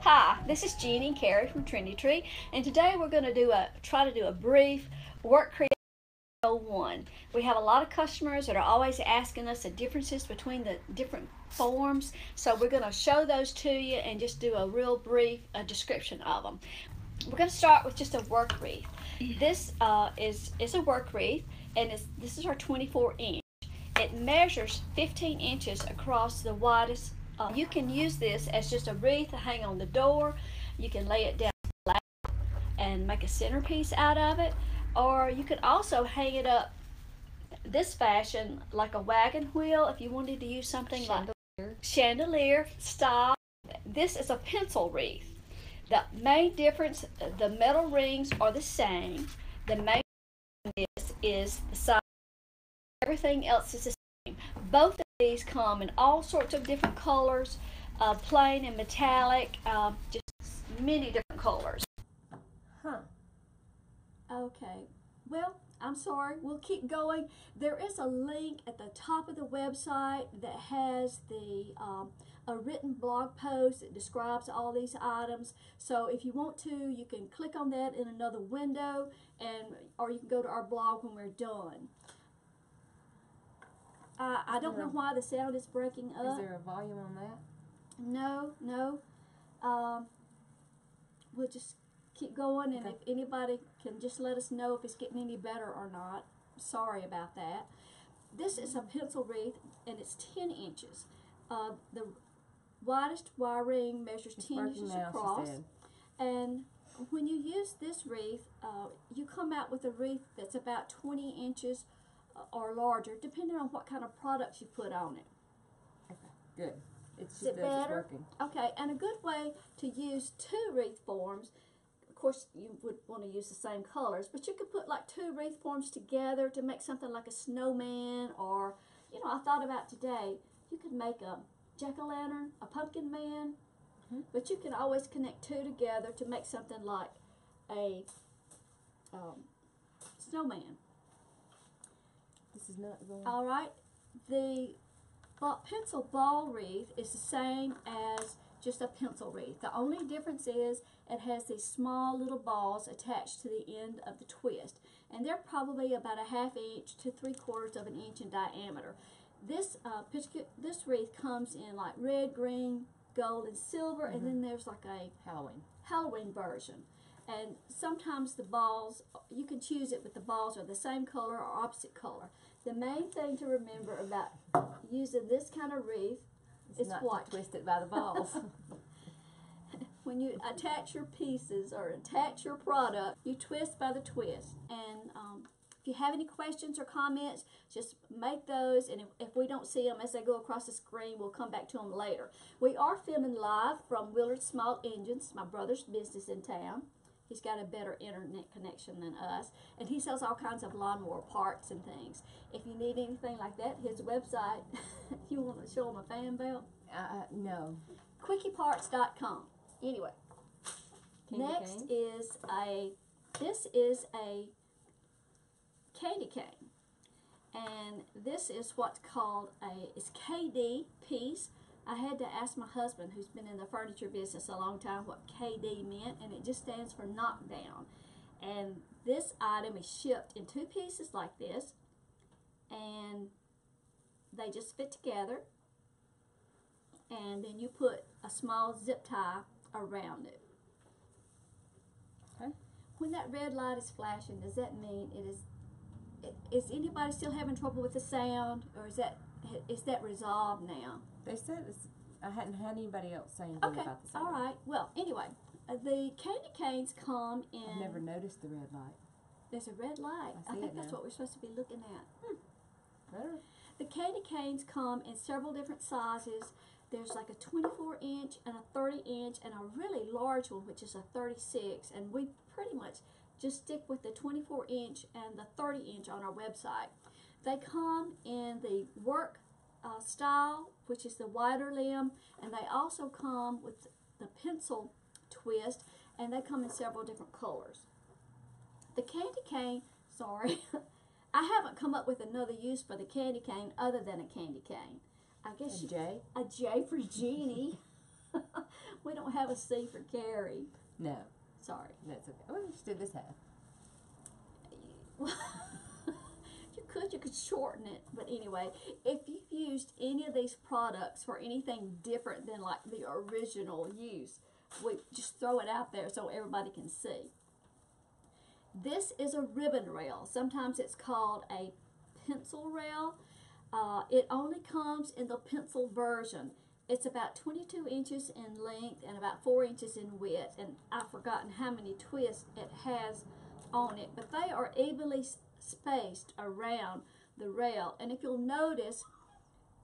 Hi, this is Jeannie and Carrie from Trendy, and today we're going to try to do a brief work creation 101. We have a lot of customers that are always asking us the differences between the different forms, so we're going to show those to you and just do a real brief description of them. We're going to start with just a work wreath. This is a work wreath, and this is our 24 inch. It measures 15 inches across the widest. You can use this as just a wreath to hang on the door. You can lay it down flat and make a centerpiece out of it, or you could also hang it up this fashion like a wagon wheel if you wanted to use something like chandelier style. This is a pencil wreath. The main difference, the metal rings are the same. The main difference is the size. Everything else is the same. Both of these come in all sorts of different colors, plain and metallic, just many different colors. Huh. Okay, well, I'm sorry, we'll keep going. There is a link at the top of the website that has a written blog post that describes all these items. So if you want to, you can click on that in another window, or you can go to our blog when we're done. I don't know why the sound is breaking up. Is there a volume on that? No. We'll just keep going, and if anybody can just let us know if it's getting any better or not. Sorry about that. This is a pencil wreath, and it's 10 inches. The widest wire ring measures 10 inches across. And when you use this wreath, you come out with a wreath that's about 20 inches or larger, depending on what kind of products you put on it. Okay, good. It's just working. Okay, and a good way to use two wreath forms, of course you would want to use the same colors, but you could put like two wreath forms together to make something like a snowman, or, I thought about today, you could make a jack-o'-lantern, a pumpkin man, but you can always connect two together to make something like a snowman. This is not going. All right, the pencil ball wreath is the same as just a pencil wreath. The only difference is it has these small little balls attached to the end of the twist, and they're probably about a 1/2 inch to 3/4 of an inch in diameter. This wreath comes in like red, green, gold, and silver, and then there's like a Halloween version. And sometimes the balls, you can choose it, but the balls are the same color or opposite color. The main thing to remember about using this kind of wreath is not what? To twist it by the balls. When you attach your pieces or attach your product, you twist by the twist. And if you have any questions or comments, just make those, and if we don't see them as they go across the screen, we'll come back to them later. We are filming live from Willard's Small Engines, my brother's business in town. He's got a better internet connection than us, and he sells all kinds of lawnmower parts and things. If you need anything like that, his website, if you want to show him a fan belt? No. Quickyparts.com. Anyway, next is this is a candy cane, and this is what's called it's KD piece. I had to ask my husband, who's been in the furniture business a long time, what KD meant, and it just stands for knockdown. And this item is shipped in two pieces like this, and they just fit together, and then you put a small zip tie around it. Okay. When that red light is flashing, does that mean is anybody still having trouble with the sound, or is that resolved now? They said I hadn't had anybody else say anything about the sound. All right. Well, anyway, the candy canes come in. I've never noticed the red light. There's a red light. I think that's what we're supposed to be looking at. Better. The candy canes come in several different sizes. There's like a 24 inch and a 30 inch and a really large one, which is a 36. And we pretty much just stick with the 24 inch and the 30 inch on our website. They come in the work style, which is the wider limb, and they also come with the pencil twist, and they come in several different colors. The candy cane, sorry, I haven't come up with another use for the candy cane other than a candy cane. I guess a J? A J for Jeannie. We don't have a C for Carrie. No, Sorry. that's okay. Well, we just did this half. You could shorten it, but anyway, if you've used any of these products for anything different than like the original use, we just throw it out there so everybody can see. This is a ribbon rail. Sometimes it's called a pencil rail. It only comes in the pencil version. It's about 22 inches in length and about 4 inches in width, and I've forgotten how many twists it has on it, but they are evenly spaced around the rail. And if you'll notice,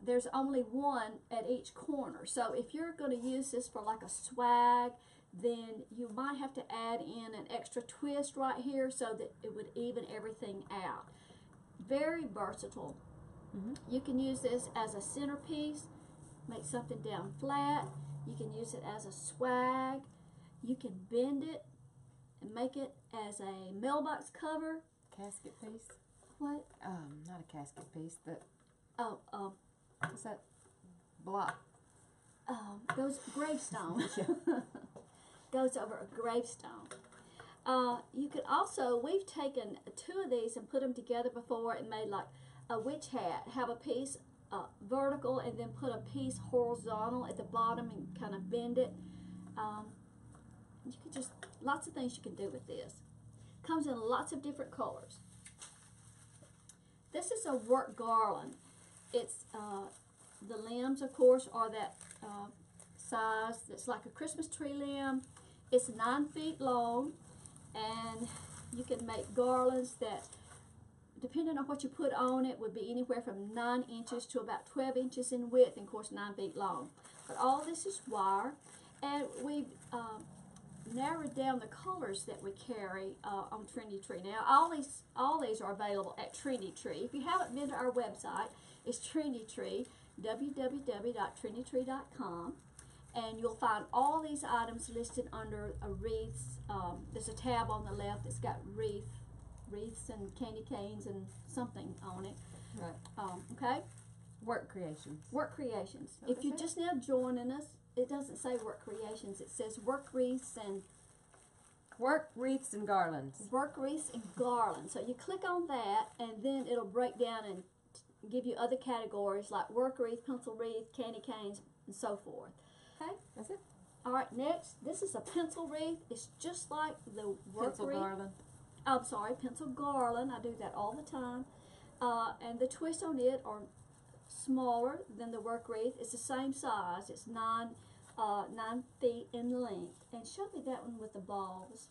there's only one at each corner. So if you're going to use this for like a swag, then you might have to add in an extra twist right here so that it would even everything out. Very versatile. You can use this as a centerpiece, make something down flat. You can use it as a swag. You can bend it and make it as a mailbox cover. Casket piece? What? Not a casket piece. What's that? Block. Those gravestones. Goes over a gravestone. You could also, we've taken 2 of these and put them together before and made like a witch hat. Have a piece vertical and then put a piece horizontal at the bottom and kind of bend it. You could just, lots of things you can do with this. Comes in lots of different colors. This is a work garland. It's the limbs, of course, are that size that's like a Christmas tree limb. It's 9 feet long, and you can make garlands that, depending on what you put on it, would be anywhere from 9 inches to about 12 inches in width, and of course 9 feet long. But all this is wire, and we've narrowed down the colors that we carry on Trendy Tree. Now, all these are available at Trendy Tree. If you haven't been to our website, it's Trendy Tree, www.trendytree.com, and you'll find all these items listed under a wreaths. There's a tab on the left that's got wreaths and candy canes and something on it. Right. Okay. Work creations. Work creations. If you're just now joining us, it doesn't say work creations. It says work wreaths and garlands. Work wreaths and garlands. So you click on that, and then it'll break down and give you other categories like work wreath, pencil wreath, candy canes, and so forth. Okay. That's it. All right. Next, this is a pencil wreath. It's just like the work Pencil wreath. garland. I'm sorry, pencil garland. I do that all the time. And the twists on it are smaller than the work wreath. It's the same size. It's 9 feet in length. And show me that one with the balls.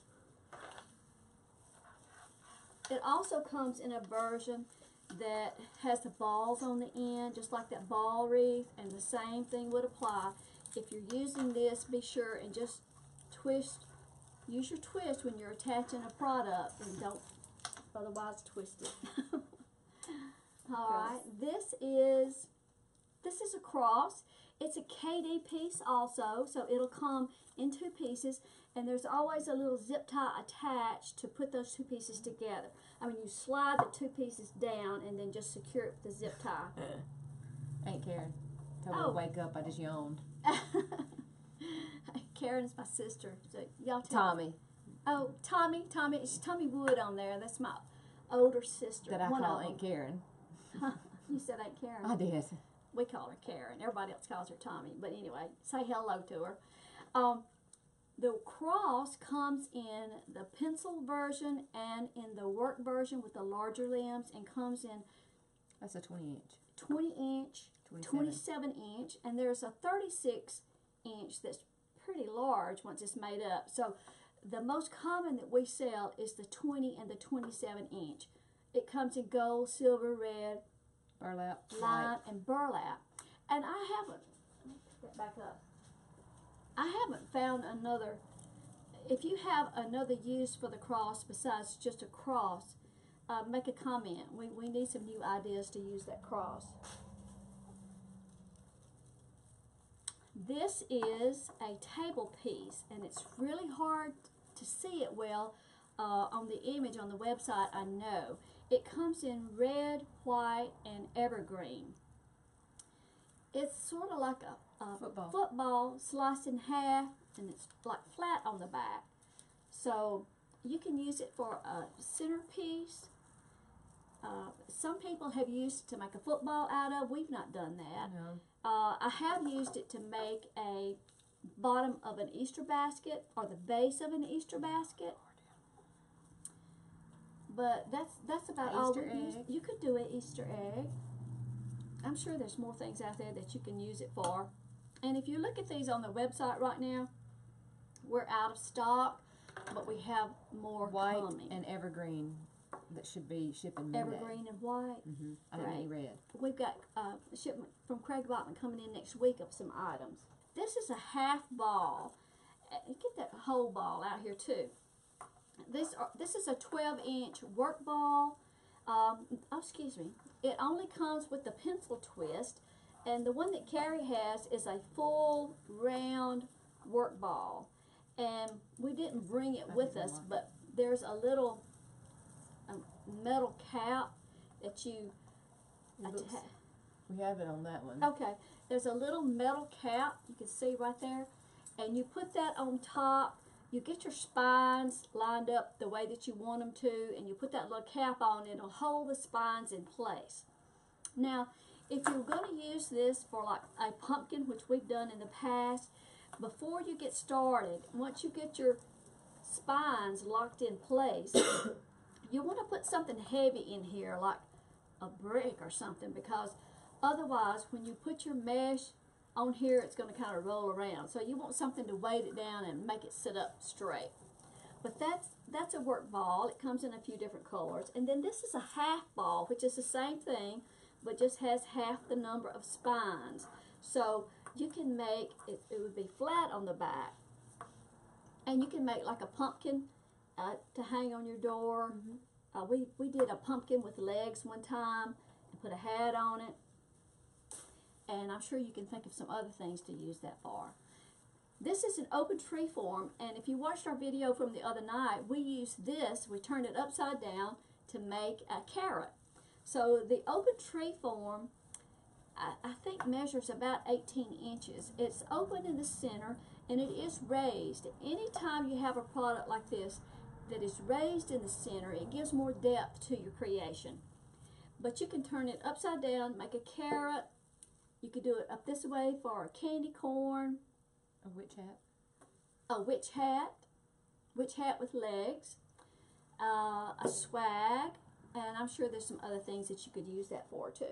It also comes in a version that has the balls on the end, just like that ball wreath, and the same thing would apply. If you're using this, be sure and just twist. Use your twist when you're attaching a product, and don't otherwise twist it. All right, this is a cross. It's a KD piece also, so it'll come in 2 pieces, and there's always a little zip tie attached to put those 2 pieces together. I mean, you slide the 2 pieces down and then just secure it with the zip tie. Ain't Karen. Told me to wake up, I just yawned. Karen's my sister, so y'all tell Tommy. me. Oh, Tommy, it's Tommy Wood on there. That's my older sister. That I call Aunt Karen. You said Aunt Karen. I did. We call her Karen. Everybody else calls her Tommy. But anyway, say hello to her. The cross comes in the pencil version and in the work version with the larger limbs, and comes in, that's a 20-inch. 20-inch, 27-inch, and there's a 36-inch that's pretty large once it's made up. So the most common that we sell is the 20 and the 27-inch. It comes in gold, silver, red, burlap, lime, and burlap. And I haven't, let me pick that back up. I haven't found another, if you have another use for the cross besides just a cross, make a comment. We need some new ideas to use that cross. This is a table piece, and it's really hard to see it well on the image on the website, I know. It comes in red, white, and evergreen. It's sort of like a football sliced in half, and it's like flat on the back. So you can use it for a centerpiece. Some people have used it to make a football out of. We've not done that. No. I have used it to make a bottom of an Easter basket or the base of an Easter basket. But that's about all we use. You could do an Easter egg. I'm sure there's more things out there that you can use it for. And if you look at these on the website right now, we're out of stock, but we have more white coming. And evergreen that should be shipping Monday. Evergreen and white. I didn't need red. We've got a shipment from Craig Botman coming in next week of some items. This is a half ball. Get that whole ball out here too. This is a 12-inch work ball. Excuse me. It only comes with the pencil twist, and the one that Carrie has is a full round work ball. And we didn't bring it with us, but there's a little metal cap that you attach. We have it on that one. Okay, there's a little metal cap you can see right there, and you put that on top. You get your spines lined up the way that you want them to, and you put that little cap on. It'll hold the spines in place. Now, if you're going to use this for like a pumpkin, which we've done in the past, before you get started, once you get your spines locked in place, you want to put something heavy in here, like a brick or something, because otherwise, when you put your mesh on here, it's going to kind of roll around. So you want something to weight it down and make it sit up straight. But that's a work ball. It comes in a few different colors. And then this is a half ball, which is the same thing, but just has half the number of spines. So you can make, it would be flat on the back, and you can make like a pumpkin to hang on your door. We did a pumpkin with legs one time and put a hat on it. And I'm sure you can think of some other things to use that for. This is an open tree form, and if you watched our video from the other night, we used this, we turned it upside down to make a carrot. So the open tree form, I think measures about 18 inches. It's open in the center, and it is raised. Anytime you have a product like this that is raised in the center, it gives more depth to your creation. But you can turn it upside down, make a carrot. You could do it up this way for a candy corn. A witch hat. A witch hat. Witch hat with legs. A swag. And I'm sure there's some other things that you could use that for too.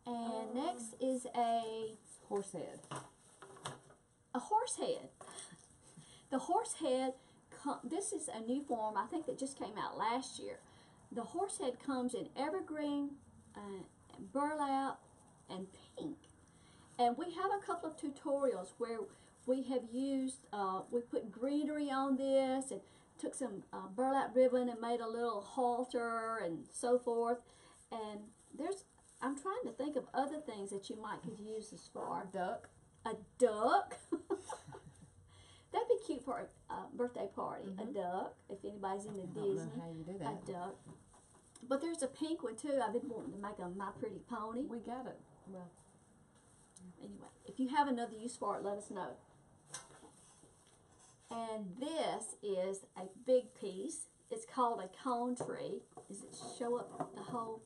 And next is a horse head. A horse head. The horse head, this is a new form, I think that just came out last year. The horse head comes in evergreen, burlap, and pink. And we have a couple of tutorials where we have used, we put greenery on this and took some burlap ribbon and made a little halter and so forth. And I'm trying to think of other things that you might could use this for. A duck. A duck. That'd be cute for a birthday party. A duck, if anybody's into Disney. I don't know how you do that. A duck. But there's a pink one too. I've been wanting to make a My Pretty Pony. We got it. Well, anyway, if you have another use for it, let us know. And this is a big piece. It's called a cone tree. Does it show up the whole?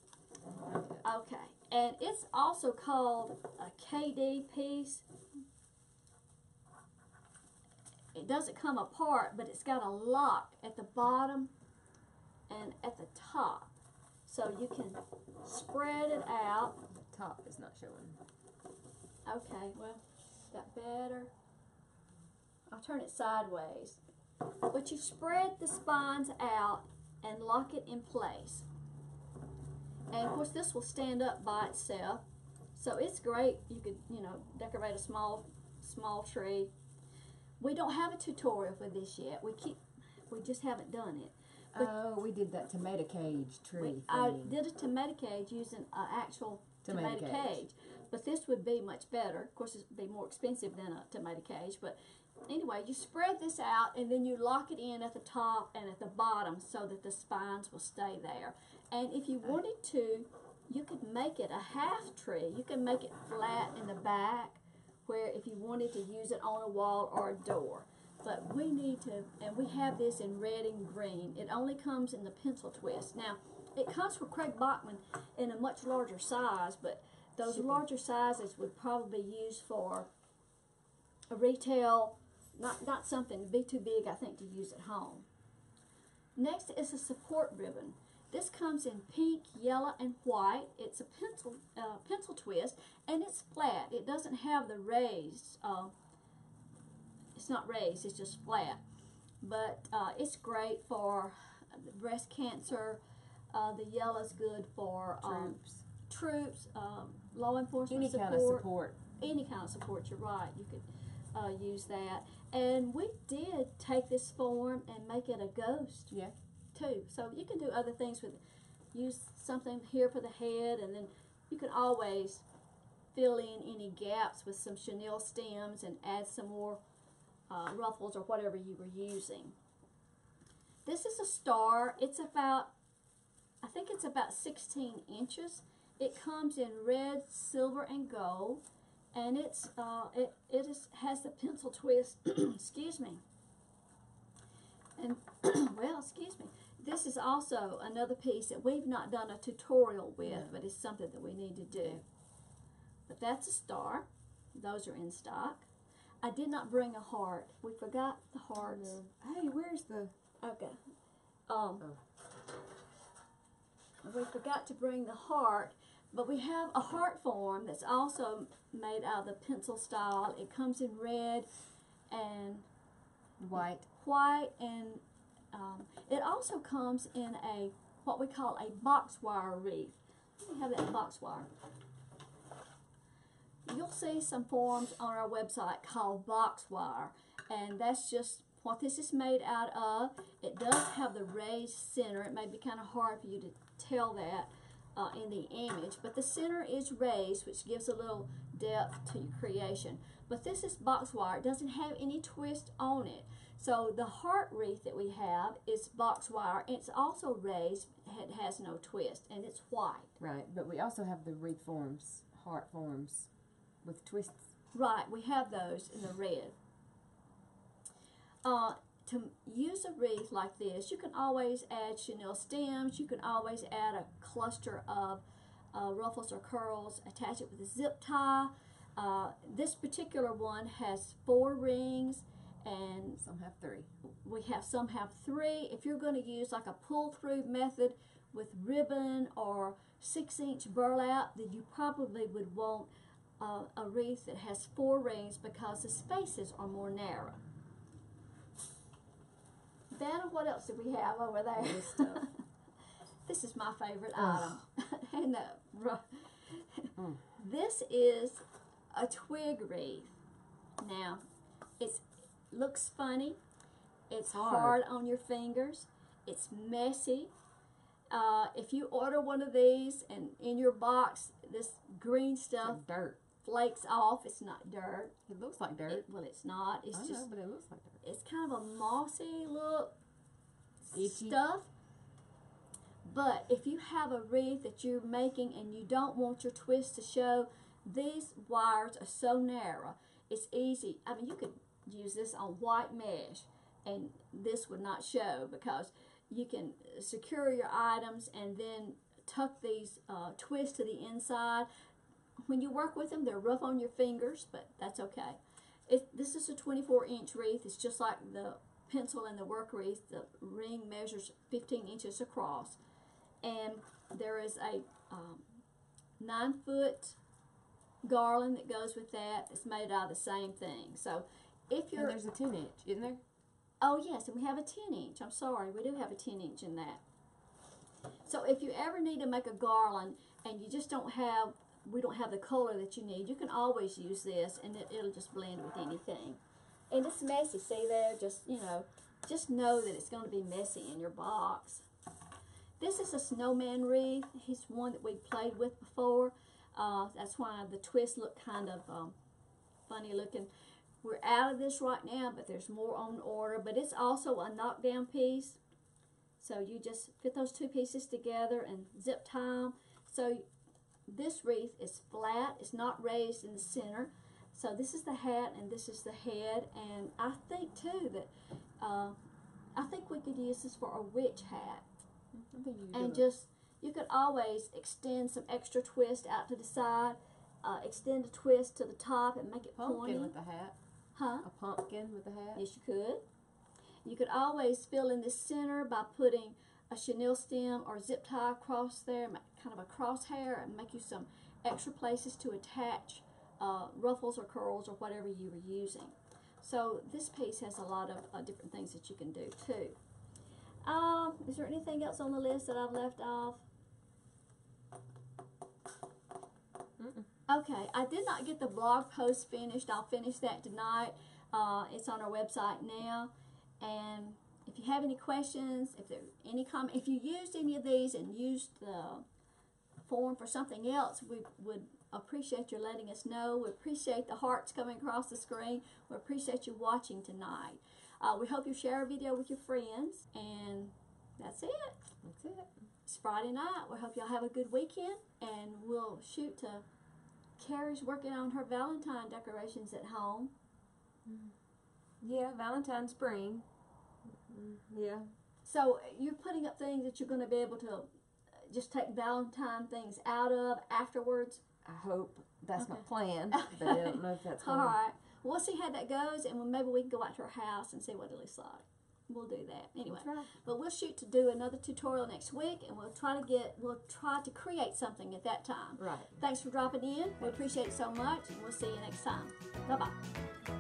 Okay. And it's also called a KD piece. It doesn't come apart, but it's got a lock at the bottom and at the top. So you can spread it out. the top is not showing. Okay, well, is that better? I'll turn it sideways. But you spread the spines out and lock it in place. And of course this will stand up by itself. So it's great. You could, decorate a small tree. We don't have a tutorial for this yet. We just haven't done it. But we did that tomato cage tree I thing. did a tomato cage using an actual tomato cage. But this would be much better. Of course, it would be more expensive than a tomato cage. But anyway, you spread this out and then you lock it in at the top and at the bottom so that the spines will stay there. And if you wanted to, you could make it a half tree. You can make it flat in the back where if you wanted to use it on a wall or a door. But we need to, and we have this in red and green. It only comes in the pencil twist. Now, it comes from Craig Bachman in a much larger size, but those larger sizes would probably be used for a retail, not something to be too big, I think, to use at home. Next is a support ribbon. This comes in pink, yellow, and white. It's a pencil twist, and it's flat. It doesn't have the raised, it's not raised, it's just flat. But it's great for breast cancer. The yellow's good for troops, law enforcement Any kind of support. Any kind of support, you're right. You could use that. And we did take this form and make it a ghost. Yeah. Too. So you can do other things with it. Use something here for the head, and then you can always fill in any gaps with some chenille stems and add some more ruffles or whatever you were using. This is a star. It's about, I think it's about 16 inches. It comes in red, silver, and gold, and it's has the pencil twist. Excuse me. And well, excuse me. This is also another piece that we've not done a tutorial with, but it's something that we need to do. But that's a star. Those are in stock. I did not bring a heart. We forgot the hearts. Hey, where's the... Okay. We forgot to bring the heart, but we have a heart form that's also made out of the pencil style. It comes in red and white, and it also comes in a what we call a box wire wreath. We have that box wire. You'll see some forms on our website called box wire, and that's just what this is made out of. It does have the raised center. It may be kind of hard for you to tell that in the image, but the center is raised, which gives a little depth to your creation. But this is box wire. It doesn't have any twist on it. So the heart wreath that we have is box wire. It's also raised. It has no twist, and it's white. Right, but we also have the wreath forms, heart forms, with twists. Right, we have those in the red. To use a wreath like this, you can always add chenille stems. You can always add a cluster of ruffles or curls, attach it with a zip tie. This particular one has 4 rings, and some have 3. Some have 3. If you're going to use like a pull-through method with ribbon or 6-inch burlap, then you probably would want a wreath that has 4 rings because the spaces are more narrow. Vanna, what else do we have over there? This stuff. This is my favorite item. And this is a twig wreath. Now, it looks funny. It's hard on your fingers. It's messy. If you order one of these and in your box, this green stuff like dirt flakes off. It's not dirt. It looks like dirt. Well, it's not. It's just. I know, but it looks like dirt. It's kind of a mossy look Itchy stuff. But if you have a wreath that you're making and you don't want your twist to show, these wires are so narrow. It's easy. I mean, you could use this on white mesh and this would not show because you can secure your items and then tuck these twists to the inside. When you work with them, they're rough on your fingers, but that's okay. This is a 24-inch wreath. It's just like the pencil and the work wreath. The ring measures 15 inches across. And there is a 9-foot garland that goes with that. It's made out of the same thing. So if you're... And there's a 10-inch, isn't there? Oh, yes, and we have a 10-inch. I'm sorry, we do have a 10-inch in that. So if you ever need to make a garland and you just don't have... we don't have the color that you need, you can always use this and it'll just blend with anything. And it's messy, see there? Just, you know, just know that it's going to be messy in your box. This is a Snowman wreath. He's one that we played with before. That's why the twists look kind of funny looking. We're out of this right now, but there's more on order. But it's also a knockdown piece. So you just fit those 2 pieces together and zip tie them. So this wreath is flat. It's not raised in the center. So this is the hat and this is the head. And I think too that I think we could use this for a witch hat. I think you And do. just, you could always extend some extra twist out to the side, extend a twist to the top and make it Pumpkin pointy. with the hat. Huh? A pumpkin with the hat. Yes, you could. You could always fill in the center by putting a chenille stem or zip tie across there, kind of a crosshair, and make you some extra places to attach ruffles or curls or whatever you were using. So this piece has a lot of different things that you can do too. Is there anything else on the list that I've left off? Okay, I did not get the blog post finished. I'll finish that tonight. It's on our website now. And if you have any questions, if there any comment, if you used any of these and used the form for something else, we would appreciate your letting us know. We appreciate the hearts coming across the screen. We appreciate you watching tonight. We hope you share our video with your friends. And that's it. That's it. It's Friday night. We hope y'all have a good weekend. And we'll shoot to Carrie's working on her Valentine decorations at home. Yeah, Valentine spring. Yeah. So you're putting up things that you're going to be able to just take Valentine things out of afterwards? I hope that's my Okay. plan, but I don't know if that's All going to... right. Well, we'll see how that goes, and maybe we can go out to her house and see what it looks like. We'll do that anyway. That's right. But we'll shoot to do another tutorial next week, and we'll try to create something at that time. Right. Thanks for dropping in. We appreciate it so much, and we'll see you next time. Bye bye.